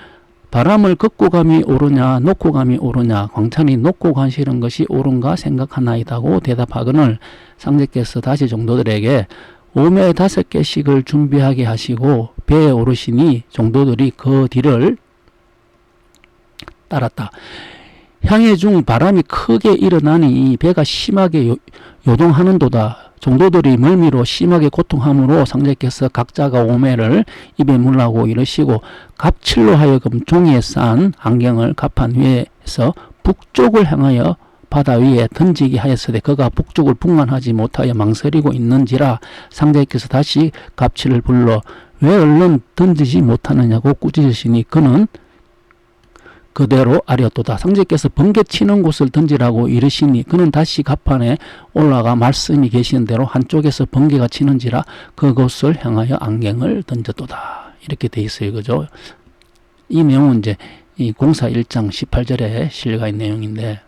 바람을 걷고 감이 옳으냐 놓고 감이 옳으냐 광찬이 놓고 가시는 것이 옳은가 생각하나이다고 대답하거늘 상제께서 다시 종도들에게 오매 5개씩을 준비하게 하시고 배에 오르시니 종도들이 그 뒤를 따랐다. 향해 중 바람이 크게 일어나니 배가 심하게 요동하는도다. 종도들이 멀미로 심하게 고통함으로 상제께서 각자가 오매를 입에 물라고 이러시고 갑칠로 하여금 종이에 싼 안경을 갑판 위에서 북쪽을 향하여 바다 위에 던지게 하였으되 그가 북쪽을 북만하지 못하여 망설이고 있는지라 상제께서 다시 갑칠을 불러 왜 얼른 던지지 못하느냐고 꾸짖으시니 그는 그대로 아뢰었도다. 상제께서 번개 치는 곳을 던지라고 이르시니 그는 다시 갑판에 올라가 말씀이 계시는 대로 한쪽에서 번개가 치는지라 그곳을 향하여 안경을 던졌도다. 이렇게 돼 있어요. 그죠? 이 내용은 이제 이 공사 1장 18절에 실려가 있는 내용인데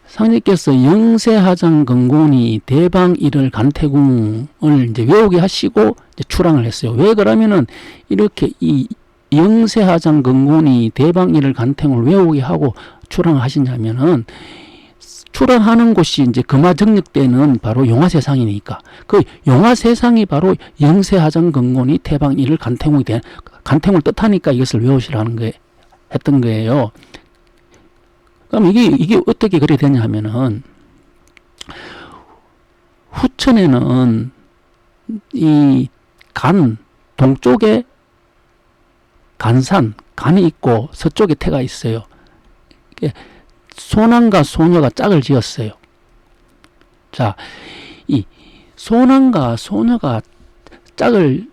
상제께서 영세하장건곤이 대방일을 간태궁을 이제 외우게 하시고 이제 출항을 했어요. 왜 그러면은 이렇게 이 영세하장건곤이 대방일을 간태궁을 외우게 하고 출항을 하시냐면은 출항하는 곳이 이제 금화정력 때는 바로 용화세상이니까 그 용화세상이 바로 영세하장건곤이 대방일을 간태궁이 된 간태궁을 뜻하니까 이것을 외우시라는 거 했던 거예요. 그럼 이게 어떻게 그래 되냐 하면은 후천에는 이 동쪽에 간이 있고 서쪽에 태가 있어요. 소남과 소녀가 짝을 지었어요. 자, 이 소남과 소녀가 짝을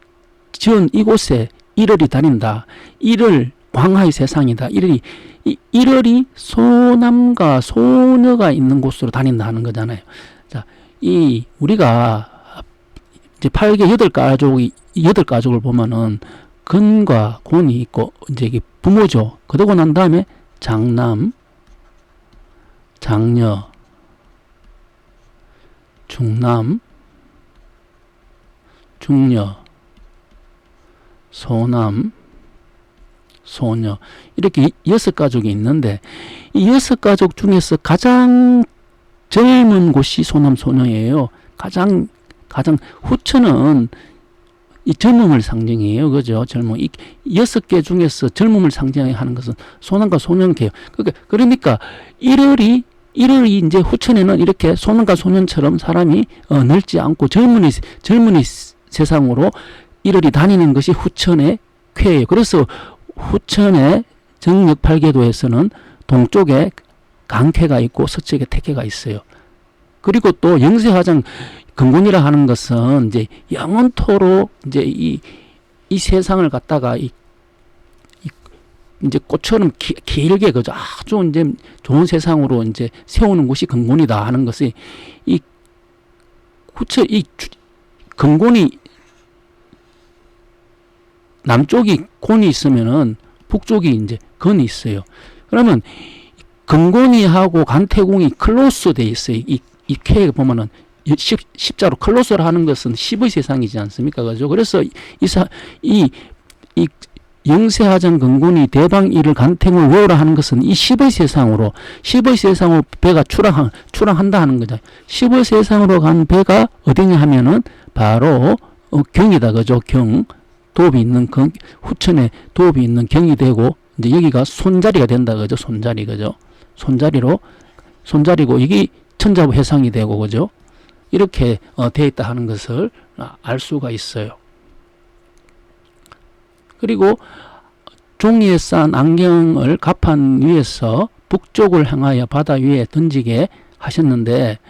지은 이곳에 일월이 다닌다. 일월 광화의 세상이다. 일월이 소남과 소녀가 있는 곳으로 다닌다 하는 거잖아요. 자, 우리가 이제 8개 8가족을 보면은 근과 곤이 있고 이제 이게 부모죠. 그러고 난 다음에 장남, 장녀, 중남, 중녀, 소남, 소녀 이렇게 6가족이 있는데 이 6가족 중에서 가장 젊은 곳이 소남 소녀예요. 가장 후천은 이 젊음을 상징해요. 그죠? 젊음. 이 6개 중에서 젊음을 상징하는 것은 소남과 소년이에요. 그러니까 일월이 이제 후천에는 이렇게 소년과 소년처럼 사람이 늙지 않고 젊은이 세상으로 일월이 다니는 것이 후천의 쾌예요. 그래서 후천의 정력 8계도에서는 동쪽에 강캐가 있고 서쪽에 태캐가 있어요. 그리고 또 영세화장 근곤이라 하는 것은 이제 영원토록 이제 이 세상을 갖다가 이제 꽃처럼 길게 그죠, 아주 이제 좋은 세상으로 이제 세우는 곳이 근곤이다 하는 것이 이 근곤이 남쪽이 곤이 있으면은 북쪽이 이제 건이 있어요. 그러면 근곤이하고 강태궁이 클로스 돼 있어요. 이 캐에 보면은 십자로 클로스를 하는 것은 10의 세상이지 않습니까? 그죠? 그래서 이 영세하장 근곤이 대방일을 강태궁을 외우라 하는 것은 이 10의 세상으로 배가 출항한다 하는 거죠. 10의 세상으로 간 배가 어디냐 하면은 바로 경이다. 그죠? 경. 도읍이 있는 후천에 도읍이 있는 경이 되고, 이제 여기가 손자리가 된다. 그죠? 손자리. 그죠? 손자리고 이게 천자부 해상이 되고, 그죠? 이렇게 되어 있다 하는 것을 알 수가 있어요. 그리고 종이에 싼 안경을 갑판 위에서 북쪽을 향하여 바다 위에 던지게 하셨는데,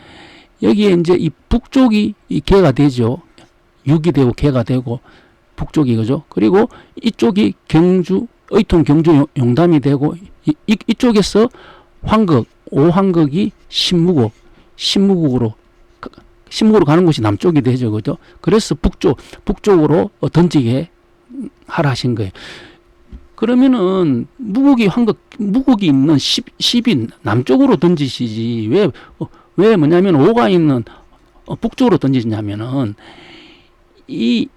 여기에 이제 이 북쪽이 이 개가 되죠. 육이 되고 개가 되고 북쪽이, 그죠? 그리고 이쪽이 의통 경주 용담이 되고, 이쪽에서 황극, 오황극이 신무국으로 가는 곳이 남쪽이 되죠. 그죠? 그래서 북쪽으로 던지게 하라 하신 거예요. 그러면은 무국이 있는 10인 남쪽으로 던지시지, 왜 뭐냐면 오가 있는 북쪽으로 던지냐면은 이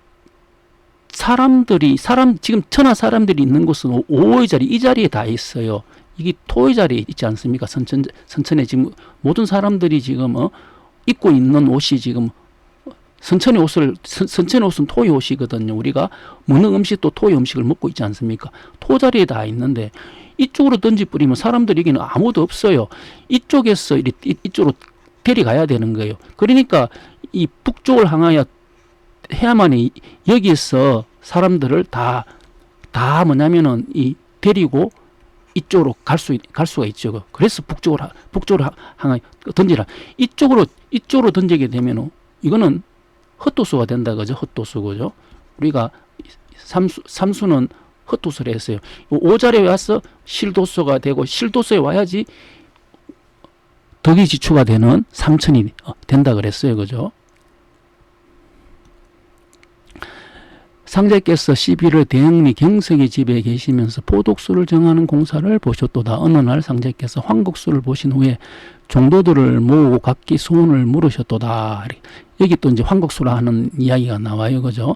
지금 천하 사람들이 있는 곳은 오의 자리, 이 자리에 다 있어요. 이게 토의 자리에 있지 않습니까? 선천에 지금 모든 사람들이 지금 입고 있는 옷이 지금 선천의 옷은 토의 옷이거든요. 우리가 먹는 음식도 토의 음식을 먹고 있지 않습니까? 토 자리에 다 있는데 이쪽으로 던지뿌리면 사람들에게는 아무도 없어요. 이쪽에서 이쪽으로 데려가야 되는 거예요. 그러니까 이 북쪽을 향하여 해야만이 여기에서 사람들을 다 뭐냐면은 데리고 이쪽으로 갈 수가 있죠. 그래서 북쪽으로 향하여 던지라. 이쪽으로 던지게 되면 이거는 헛도수가 된다. 그죠? 헛도수. 그죠? 우리가 삼수는 헛도수를 했어요. 오자리에 와서 실도수가 되고, 실도수에 와야지 덕이 지추가 되는 삼천이 된다 그랬어요. 그죠? 상제께서 11월 대흥리 경석의 집에 계시면서 포독수를 정하는 공사를 보셨도다. 어느 날 상제께서 황극수를 보신 후에 종도들을 모으고 각기 소원을 물으셨도다. 여기 또 이제 황극수라 하는 이야기가 나와요. 그죠?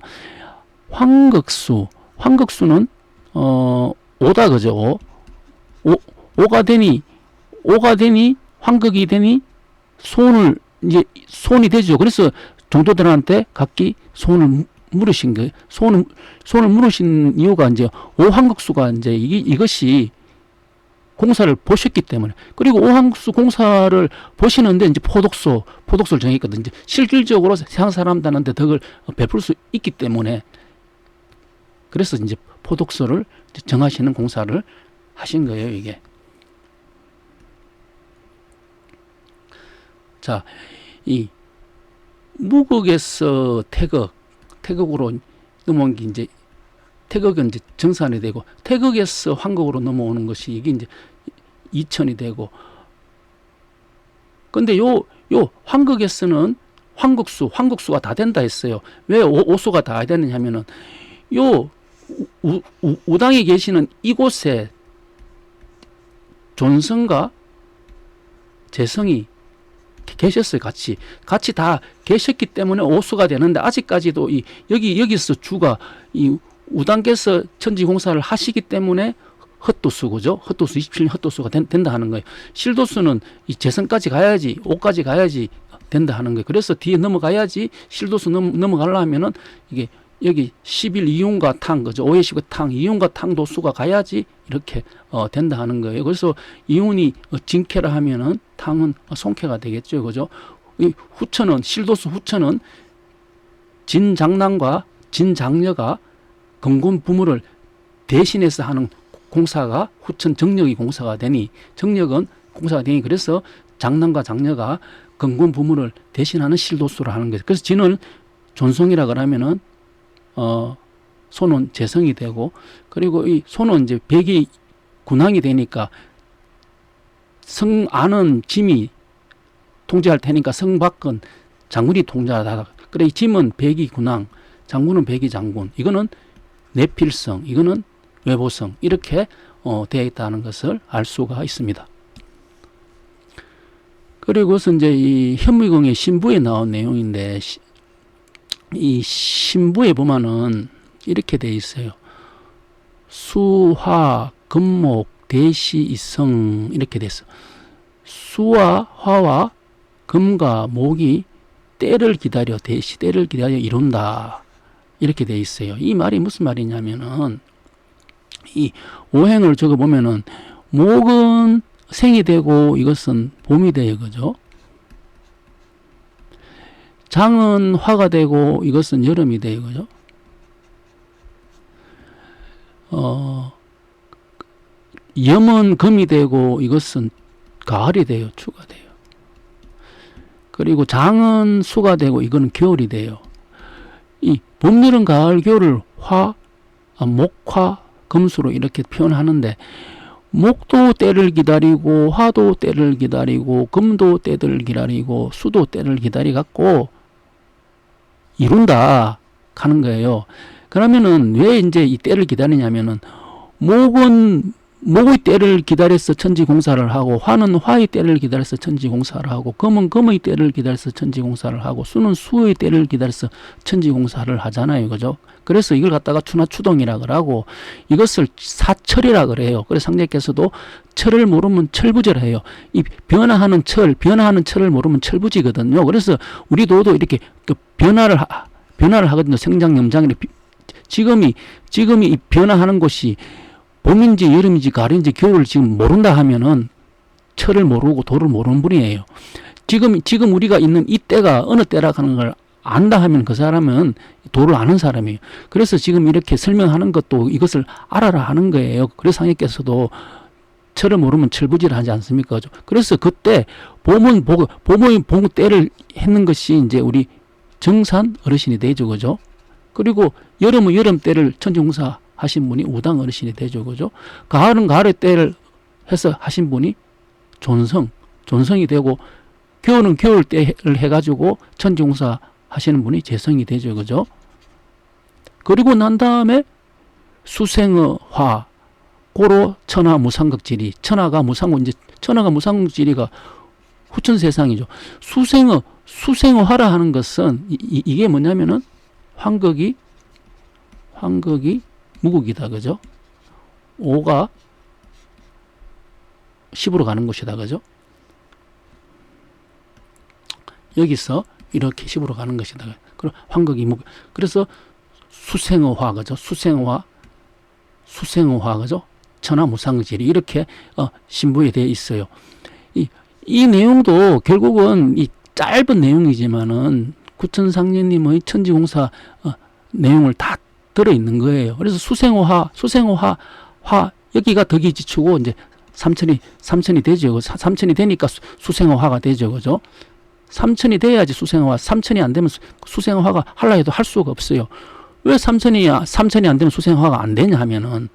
황극수는 오다. 그죠? 오가 되니 황극이 되니 소원이 되죠. 그래서 종도들한테 각기 소원을 물으신 거예요. 소원을 물으신 이유가 이제 오황극수가 이제 이것이 공사를 보셨기 때문에. 그리고 오황극수 공사를 보시는데 이제 포독수를 정했거든요. 이제 실질적으로 세상 사람들한테 덕을 베풀 수 있기 때문에, 그래서 이제 포독수를 정하시는 공사를 하신 거예요, 이게. 자, 이 무극에서 태극으로 넘어온 게 이제 태극은 이제 정산이 되고, 태극에서 황극으로 넘어오는 것이 이게 이제 이천이 되고, 근데 요 황극에서는 황극수가 다 된다 했어요. 왜 오수가 다 되느냐 하면은 요 우당에 계시는 이곳에 존성과 재성이 계셨어요. 같이 다 계셨기 때문에 오수가 되는데, 아직까지도 여기서 주가 우당께서 천지공사를 하시기 때문에 헛도수, 그죠? 헛도수 27년 헛도수가 된다 하는 거예요. 실도수는 재성까지 가야지, 오까지 가야지 된다 하는 거예요. 그래서 뒤에 넘어가야지, 실도수 넘어가려면은 이게 여기 11 이윤과 탕, 그죠? 오의 10의 탕, 이윤과 탕 도수가 가야지 이렇게 된다 하는 거예요. 그래서 이윤이 진캐라 하면은 탕은 송캐가 되겠죠. 그죠? 이 후천은, 실도수 후천은 진장남과 진장녀가 근곤 부무를 대신해서 하는 공사가 후천 정력이 공사가 되니 정력은 공사가 되니 그래서 장남과 장녀가 근군 부문을 대신하는 실도수를 하는 거죠. 그래서 진은 존성이라 그러면은 소는 재성이 되고 그리고 이 소는 이제 백이 군왕이 되니까 성 안은 짐이 통제할 테니까 성 밖은 장군이 통제하다. 그래 이 짐은 백이 군왕, 장군은 백이 장군. 이거는 내필성, 이거는 외보성 이렇게 되어 있다는 것을 알 수가 있습니다. 그리고 이제 이 현무이공의 신부에 나온 내용인데 이 신부에 보면은 이렇게 되어 있어요. 수화 금목 대시 이성 이렇게 됐어. 수와 화와 금과 목이 때를 기다려 대시 때를 기다려 이룬다 이렇게 돼 있어요. 이 말이 무슨 말이냐면은 이 오행을 적어 보면은 목은 생이 되고 이것은 봄이 돼요, 그죠? 장은 화가 되고 이것은 여름이 돼요, 그죠? 염은 금이 되고 이것은 가을이 돼요, 추가 돼요. 그리고 장은 수가 되고 이거는 겨울이 돼요. 이 봄, 여름, 가을, 겨울을 목화, 금수로 이렇게 표현하는데 목도 때를 기다리고 화도 때를 기다리고 금도 때를 기다리고 수도 때를 기다리 갖고 이룬다 하는 거예요. 그러면은 왜 이제 이 때를 기다리냐면은 목은 목의 때를 기다려서 천지공사를 하고 화는 화의 때를 기다려서 천지공사를 하고 금은 금의 때를 기다려서 천지공사를 하고 수는 수의 때를 기다려서 천지공사를 하잖아요. 그죠? 그래서 이걸 갖다가 추나추동이라 그러고 이것을 사철이라 그래요. 그래서 상제께서도 철을 모르면 철부지라 해요. 이 변화하는 철을 모르면 철부지거든요. 그래서 우리도 이렇게 변화를 하거든요. 생장, 염장이 지금이 이 변화하는 곳이 봄인지 여름인지 가을인지 겨울을 지금 모른다 하면은 철을 모르고 도를 모르는 분이에요. 지금 우리가 있는 이 때가 어느 때라 하는 걸 안다 하면 그 사람은 도를 아는 사람이에요. 그래서 지금 이렇게 설명하는 것도 이것을 알아라 하는 거예요. 그래서 상해께서도 철을 모르면 철부지를 하지 않습니까? 그래서 그때 봄의 봄 때를 했는 것이 이제 우리 정산 어르신이 되죠. 그죠? 그리고 여름은 여름 때를 천지공사 하신 분이 우당 어르신이 되죠. 그죠? 가을은 가을의 때를 해서 하신 분이 존성이 되고 겨울은 겨울 때를 해가지고 천지공사 하시는 분이 재성이 되죠. 그죠? 그리고 난 다음에 수생의 화, 고로 천하 무상극지리, 천하가 무상극지리가 후천 세상이죠. 수생의 화라 하는 것은 이게 뭐냐면은 환극이 무국이다. 그죠? 5가 10으로 가는 곳이다. 그죠? 여기서 이렇게 10으로 가는 것이다. 그럼 환극이 무국. 그래서 수생어화, 그죠? 수생어화, 그죠? 천하무상질이 이렇게 신부에 되어 있어요. 이 내용도 결국은 이 짧은 내용이지만은 구천상제님의 천지공사 내용을 다 들어있는 거예요. 그래서 수생호화, 여기가 덕이지추고 이제 삼천이 되죠. 삼천이 되니까 수생호화가 되죠. 그죠? 삼천이 돼야지 수생호화. 삼천이 안 되면 수생호화가 하려 해도 할 수가 없어요. 왜 삼천이 안 되면 수생호화가 안 되냐 하면은,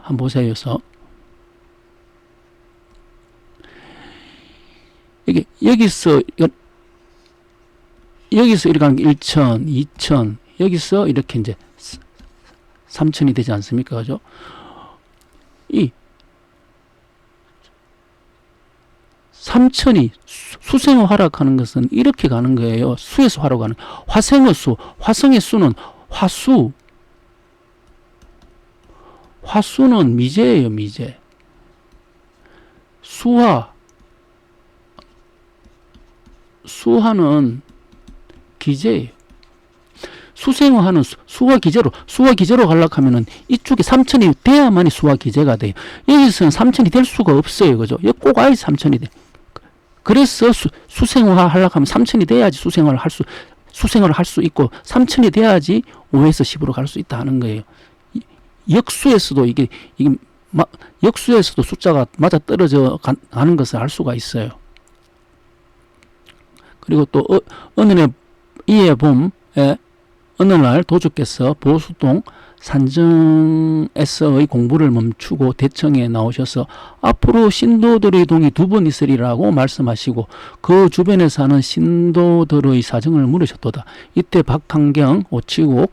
한번 보세요. 여기서 이렇게 하는 게 1천, 2천, 여기서 이렇게 이제 3천이 되지 않습니까? 그죠? 이 3천이 수생의 화락하는 것은 이렇게 가는 거예요. 수에서 화로 가는. 화생의 수, 화성의 수는 화수는 미제예요. 미제. 수화는 기제예요. 수생화는 수화 기제로 가려고 하면은 이쪽에 삼천이 돼야만이 수화 기제가 돼요. 여기서는 삼천이 될 수가 없어요. 그죠? 여기 꼭 아예 삼천이 돼. 그래서 수생화 하려고 하면 삼천이 돼야지 수생화를 할 수 있고, 삼천이 돼야지 5에서 10으로 갈 수 있다 하는 거예요. 역수에서도 이게 역수에서도 숫자가 맞아 떨어져 가는 것을 알 수가 있어요. 그리고 또 어느 이에 봄에 어느 날 도주께서 보수동 산정에서의 공부를 멈추고 대청에 나오셔서 앞으로 신도들의 동이 2번 있으리라고 말씀하시고 그 주변에 사는 신도들의 사정을 물으셨도다. 이때 박한경, 오치국,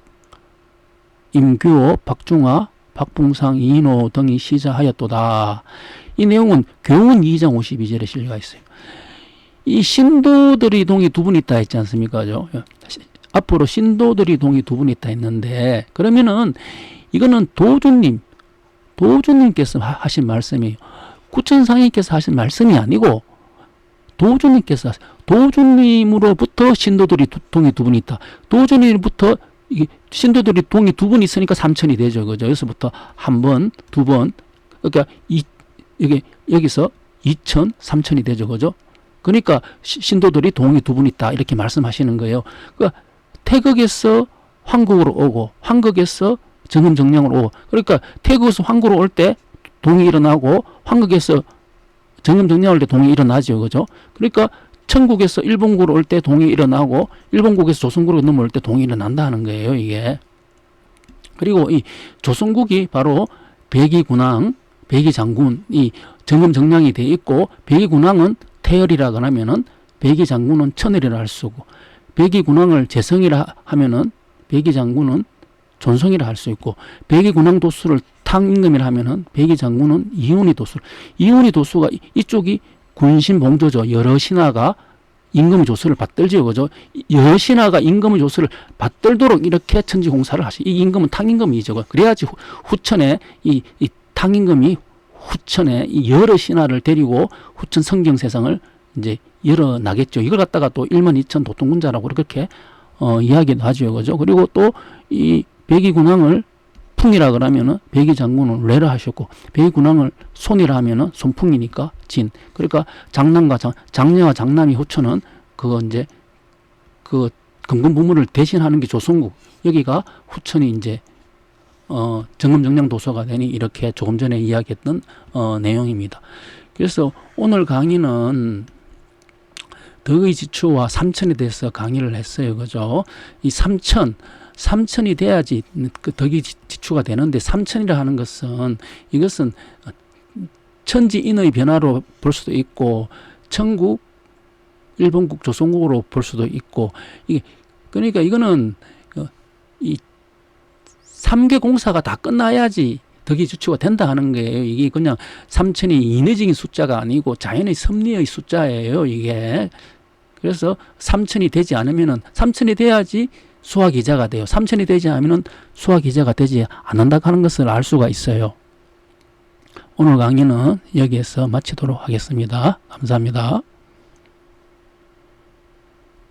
임규호, 박중화, 박봉상, 이인호 등이 시자하였도다. 이 내용은 교훈 2장 52절에 실려가 있어요. 이 신도들의 동이 2분 있다 했지 않습니까? 앞으로 신도들의 동이 2분 있다 했는데, 그러면은 이거는 도주님께서 하신 말씀이에요. 구천상인께서 하신 말씀이 아니고 도주님으로부터 신도들이 동이 2분 있다. 도주님부터 신도들이 동이 2분 있으니까 3천이 되죠. 그죠? 여기서부터 1번, 2번, 그러니까 여기서 2천, 3천이 되죠. 그죠? 그러니까 신도들이 동이 2분 있다. 이렇게 말씀하시는 거예요. 그러니까 태극에서 황국으로 오고 황국에서 정음정량으로 오고, 그러니까 태극에서 황국으로 올 때 동이 일어나고 황국에서 정음정량을 올 때 동이 일어나죠. 그죠? 그러니까 천국에서 일본국으로 올 때 동이 일어나고 일본국에서 조선국으로 넘어올 때 동이 일어난다는 거예요. 이게. 그리고 이 조선국이 바로 백이군왕, 백이장군이 정음정량이 돼 있고, 백이군왕은 태열이라 하면은 백이장군은 천열이라 할 수고, 백이군왕을 재성이라 하면은 백이장군은 존성이라 할 수 있고, 백이군왕 도수를 탕임금이라 하면은 백이장군은 이훈이 도수. 이훈이 도수가 이쪽이 군신봉조죠. 여러 신하가 임금의 조수를 받들죠. 그죠? 여러 신하가 임금의 조수를 받들도록 이렇게 천지공사를 하시. 이 임금은 탕임금이죠. 그래야지 후천에 이 탕임금이 후천에 이 여러 신하를 데리고 후천 성경 세상을 이제 열어나겠죠. 이걸 갖다가 또 1만 2천 도통군자라고 그렇게 이야기도 하죠. 그죠? 그리고 또 이 백이군왕을 풍이라 그러면은 백이장군은 레라 하셨고, 백이군왕을 손이라 하면은 손풍이니까 진. 그러니까 장녀와 장남이 후천은 그거 이제 그 금근부문을 대신하는 게 조선국. 여기가 후천이 이제 정음정량 도서가 되니 이렇게 조금 전에 이야기했던 내용입니다. 그래서 오늘 강의는 덕의 지추와 삼천에 대해서 강의를 했어요. 그죠? 이 삼천이 돼야지 그 덕의 지추가 되는데, 삼천이라 하는 것은 이것은 천지인의 변화로 볼 수도 있고, 천국, 일본국, 조선국으로 볼 수도 있고, 그러니까 이거는 이 3개 공사가 다 끝나야지 덕의 지추가 된다 하는 거예요. 이게 그냥 삼천이 인위적인 숫자가 아니고 자연의 섭리의 숫자예요. 이게. 그래서 삼천이 되지 않으면은, 삼천이 돼야지 수화기자가 돼요. 삼천이 되지 않으면 수화기자가 되지 않는다 하는 것을 알 수가 있어요. 오늘 강의는 여기에서 마치도록 하겠습니다. 감사합니다.